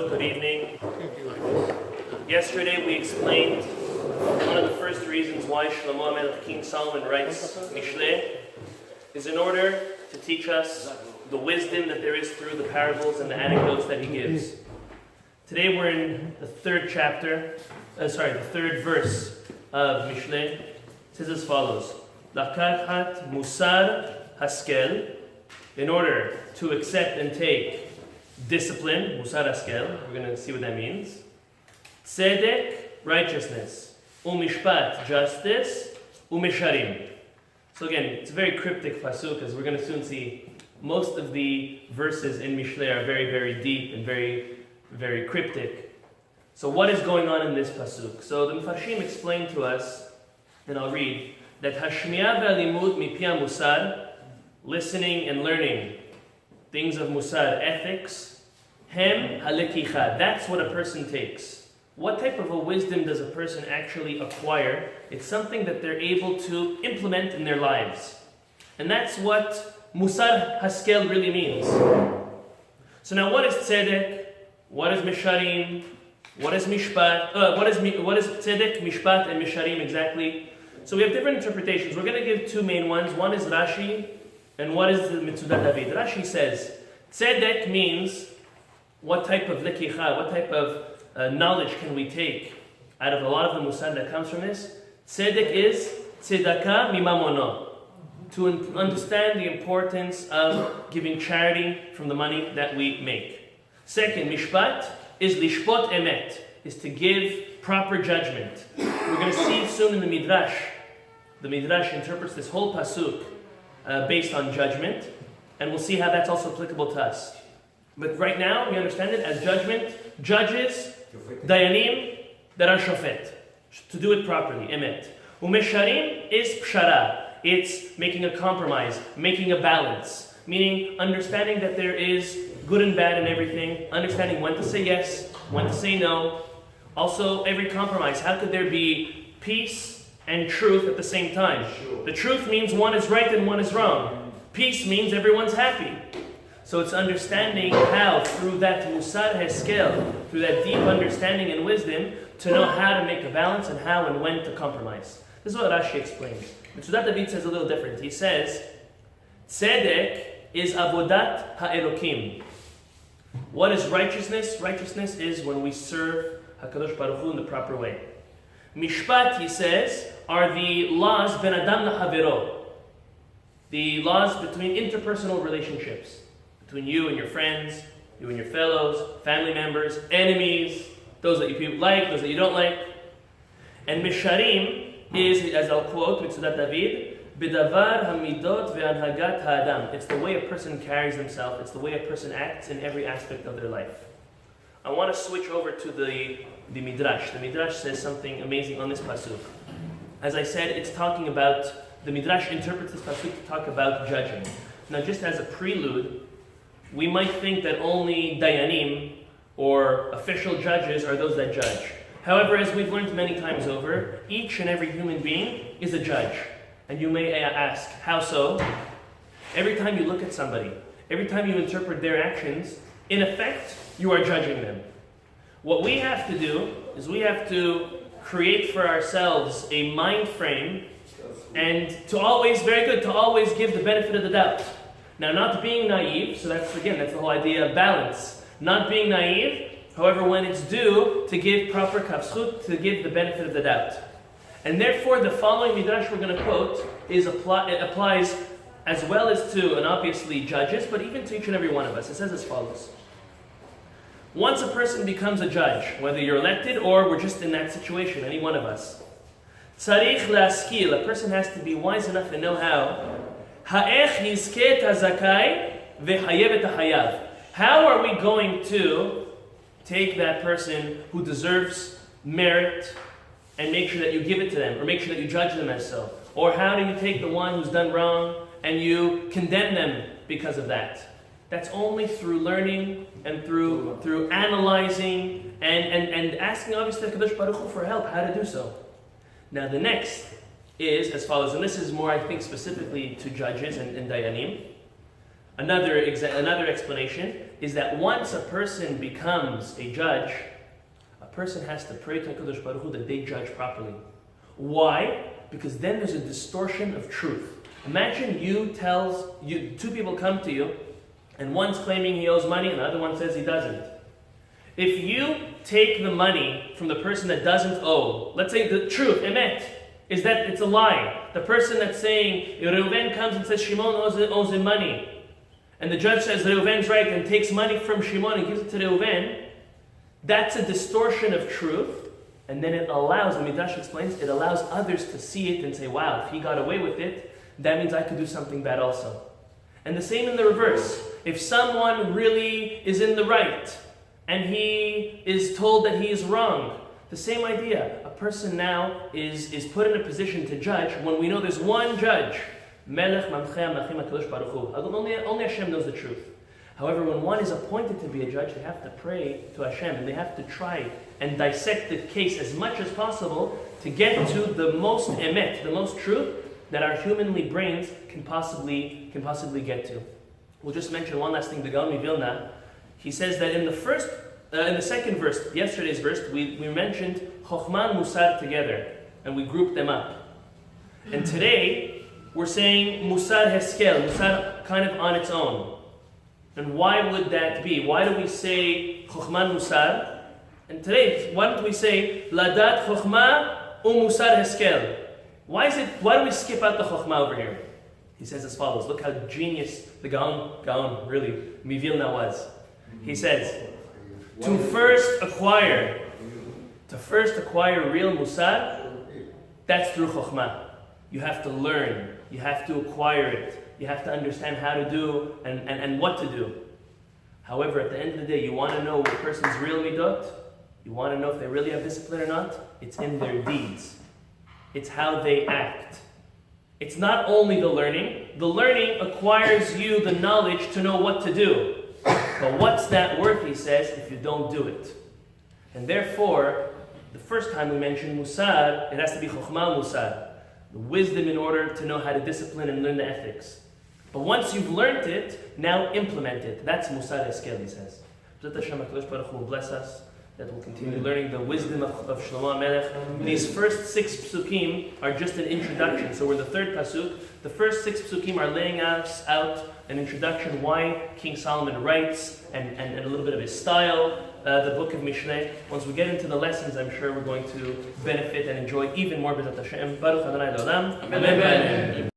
Good evening. Yesterday we explained one of the first reasons why Shlomo HaMelech, King Solomon, writes Mishlei is in order to teach us the wisdom that there is through the parables and the anecdotes that he gives. Today we're in the third verse of Mishlei. It says as follows: Lakachat musar haskel, in order to accept and take discipline, musar haskel, we're going to see what that means. Tzedek, righteousness. Umishpat, justice. Umesharim. So again, it's a very cryptic pasuk, as we're going to soon see. Most of the verses in Mishlei are very, very deep and very, very cryptic. So what is going on in this pasuk? So the Mefarshim explain to us, and I'll read, that Hashmiya ve'alimud mipia musar, listening and learning things of musar, ethics, hem halekicha, that's what a person takes. What type of a wisdom does a person actually acquire? It's something that they're able to implement in their lives. And that's what musar haskel really means. So now what is tzedek? What is misharim? What is mishpat? What is tzedek, mishpat, and misharim exactly? So we have different interpretations. We're going to give two main ones. One is Rashi, and what is the Mitzudat David? Rashi says, tzedek means what type of lekicha, what type of knowledge can we take out of a lot of the musar that comes from this? Tzedek is tzedaka mimamono, to understand the importance of giving charity from the money that we make. Second, mishpat is lishpot emet, is to give proper judgment. We're going to see soon in the Midrash. The Midrash interprets this whole pasuk based on judgment, and we'll see how that's also applicable to us. But right now, we understand it as judgment, judges, dayanim, that are shofet, to do it properly, emet. Umesharim is pshara, it's making a compromise, making a balance, meaning understanding that there is good and bad in everything, understanding when to say yes, when to say no. Also, every compromise, how could there be peace and truth at the same time? The truth means one is right and one is wrong. Peace means everyone's happy. So it's understanding how, through that musar heskel, through that deep understanding and wisdom, to know how to make a balance and how and when to compromise. This is what Rashi explains. Mitzudat David says a little different. He says, tzedek is avodat ha'elokim. What is righteousness? Righteousness is when we serve HaKadosh Baruch Hu in the proper way. Mishpat, he says, are the laws ben adam lahavero, the laws between interpersonal relationships, between you and your friends, you and your fellows, family members, enemies, those that you like, those that you don't like. And misharim is, as I'll quote Mitzudat David, Bidavar hamidot ve'anhagat ha'adam. It's the way a person carries himself. It's the way a person acts in every aspect of their life. I want to switch over to the Midrash. The Midrash says something amazing on this pasuk. As I said, it's talking about, the Midrash interprets this pasuk to talk about judging. Now, just as a prelude, we might think that only dayanim, or official judges, are those that judge. However, as we've learned many times over, each and every human being is a judge. And you may ask, how so? Every time you look at somebody, every time you interpret their actions, in effect, you are judging them. What we have to do is we have to create for ourselves a mind frame and to always give the benefit of the doubt. Now, not being naive, so that's the whole idea of balance. Not being naive, however, when it's due, to give proper kapschut, to give the benefit of the doubt. And therefore, the following midrash we're going to quote it applies as well as to, and obviously, judges, but even to each and every one of us. It says as follows. Once a person becomes a judge, whether you're elected or we're just in that situation, any one of us, tzarich laskil, a person has to be wise enough and know how. Ha'ech yizke tazakai ve'hayev et hayav. How are we going to take that person who deserves merit and make sure that you give it to them, or make sure that you judge them as so? Or how do you take the one who's done wrong and you condemn them because of that? That's only through learning and through analyzing and asking, obviously, HaKadosh Baruch Hu for help, how to do so. Now the next is as follows, and this is more, I think, specifically to judges and dayanim. Another explanation is that once a person becomes a judge, a person has to pray to HaKadosh Baruch Hu that they judge properly. Why? Because then there's a distortion of truth. Imagine two people come to you, and one's claiming he owes money and the other one says he doesn't. If you take the money from the person that doesn't owe, let's say the truth, emet, is that it's a lie. The person that's saying, Reuven comes and says Shimon owes him money, and the judge says Reuven's right and takes money from Shimon and gives it to Reuven, that's a distortion of truth. And then it allows, the Midrash explains, it allows others to see it and say, wow, if he got away with it, that means I could do something bad also. And the same in the reverse. If someone really is in the right and he is told that he is wrong, the same idea. A person now is put in a position to judge when we know there's one judge. Melech Mamchei Amlachim HaKadosh Baruch Hu. Only Hashem knows the truth. However, when one is appointed to be a judge, they have to pray to Hashem and they have to try and dissect the case as much as possible to get to the most emet, the most truth that our humanly brains can possibly get to. We'll just mention one last thing. The Gaon Vilna, he says that in the second verse, yesterday's verse, we mentioned Chokhmah and Musar together, and we grouped them up. And today we're saying Musar Heskel, Musar kind of on its own. And why would that be? Why do we say Chokhmah and Musar? And today, why don't we say Ladat Chokhmah Musar Heskel? Why do we skip out the Chokhmah over here? He says as follows. Look how genius the Gaon really, Mivilna was. He says, to first acquire real Musar, that's through Chokhmah. You have to learn. You have to acquire it. You have to understand how to do and what to do. However, at the end of the day, you want to know a person's real midot, you want to know if they really have discipline or not, it's in their deeds. It's how they act. It's not only the learning. The learning acquires you the knowledge to know what to do. But what's that worth, he says, if you don't do it? And therefore, the first time we mention Musar, it has to be Chokhmah Musar. The wisdom in order to know how to discipline and learn the ethics. But once you've learned it, now implement it. That's Musar Eskel, he says. B'ezrat Hashem, HaKadosh Baruch Hu will bless us, that we'll continue learning the wisdom of Shlomo HaMelech. These first 6 psukim are just an introduction. So we're the third pasuk. The first 6 psukim are laying us out an introduction why King Solomon writes and a little bit of his style, the book of Mishlei. Once we get into the lessons, I'm sure we're going to benefit and enjoy even more. B'ezrat Hashem. Baruch Adonai L'olam. Amen.